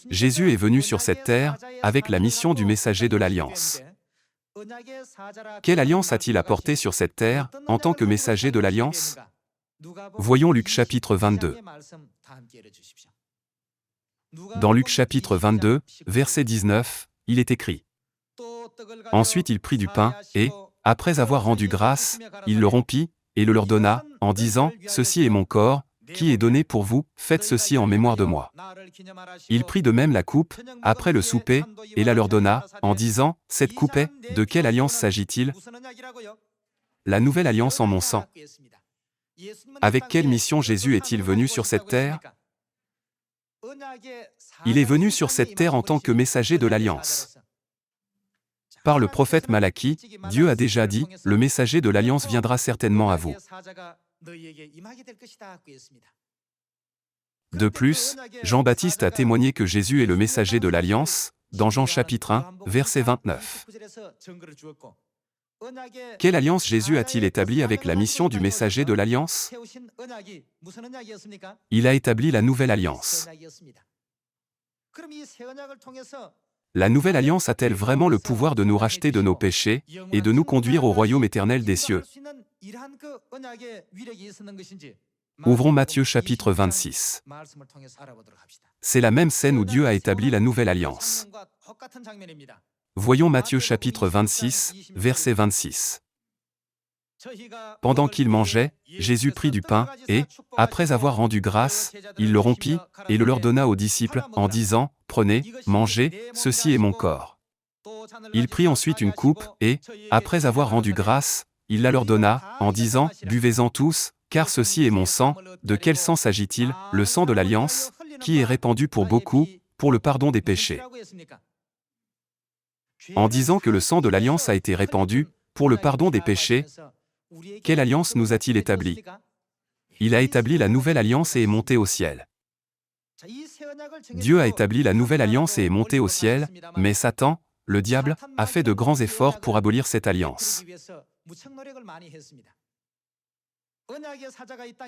Jésus est venu sur cette terre avec la mission du messager de l'Alliance. Quelle alliance a-t-il apporté sur cette terre en tant que messager de l'Alliance? Voyons Luc chapitre 22. Dans Luc chapitre 22, verset 19, il est écrit: Ensuite il prit du pain, et, après avoir rendu grâce, il le rompit, et le leur donna, en disant, Ceci est mon corps, qui est donné pour vous, faites ceci en mémoire de moi. Il prit de même la coupe, après le souper, et la leur donna, en disant, Cette coupe est, de quelle alliance s'agit-il? La nouvelle alliance en mon sang. Avec quelle mission Jésus est-il venu sur cette terre? Il est venu sur cette terre en tant que messager de l'Alliance. Par le prophète Malachie, Dieu a déjà dit, le messager de l'Alliance viendra certainement à vous. De plus, Jean-Baptiste a témoigné que Jésus est le messager de l'Alliance, dans Jean chapitre 1, verset 29. Quelle alliance Jésus a-t-il établie avec la mission du messager de l'Alliance? Il a établi la nouvelle alliance. La nouvelle alliance a-t-elle vraiment le pouvoir de nous racheter de nos péchés et de nous conduire au royaume éternel des cieux? Ouvrons Matthieu chapitre 26. C'est la même scène où Dieu a établi la nouvelle alliance. Voyons Matthieu chapitre 26, verset 26. Pendant qu'il mangeait, Jésus prit du pain, et, après avoir rendu grâce, il le rompit, et le leur donna aux disciples, en disant, Prenez, mangez, ceci est mon corps. Il prit ensuite une coupe, et, après avoir rendu grâce, il la leur donna, en disant, Buvez-en tous, car ceci est mon sang. De quel sang s'agit-il? Le sang de l'Alliance, qui est répandu pour beaucoup, pour le pardon des péchés. En disant que le sang de l'Alliance a été répandu, pour le pardon des péchés, quelle alliance nous a-t-il établie? Il a établi la nouvelle alliance et est monté au ciel. Dieu a établi la nouvelle alliance et est monté au ciel, mais Satan, le diable, a fait de grands efforts pour abolir cette alliance.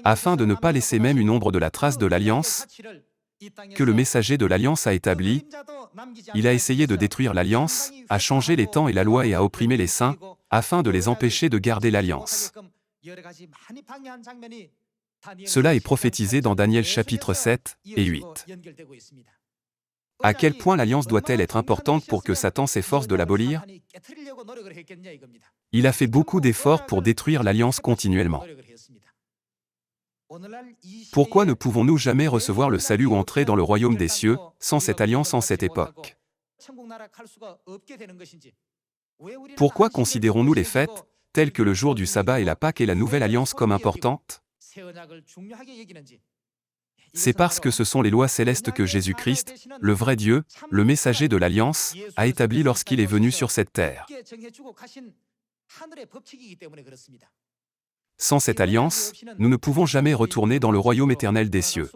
Afin de ne pas laisser même une ombre de la trace de l'alliance que le messager de l'alliance a établie, il a essayé de détruire l'alliance, a changé les temps et la loi et a opprimé les saints, afin de les empêcher de garder l'alliance. Cela est prophétisé dans Daniel chapitre 7 et 8. À quel point l'alliance doit-elle être importante pour que Satan s'efforce de l'abolir? Il a fait beaucoup d'efforts pour détruire l'alliance continuellement. Pourquoi ne pouvons-nous jamais recevoir le salut ou entrer dans le royaume des cieux, sans cette alliance en cette époque? Pourquoi considérons-nous les fêtes, telles que le jour du sabbat et la Pâque et la nouvelle alliance comme importantes? C'est parce que ce sont les lois célestes que Jésus-Christ, le vrai Dieu, le messager de l'Alliance, a établies lorsqu'il est venu sur cette terre. Sans cette alliance, nous ne pouvons jamais retourner dans le royaume éternel des cieux.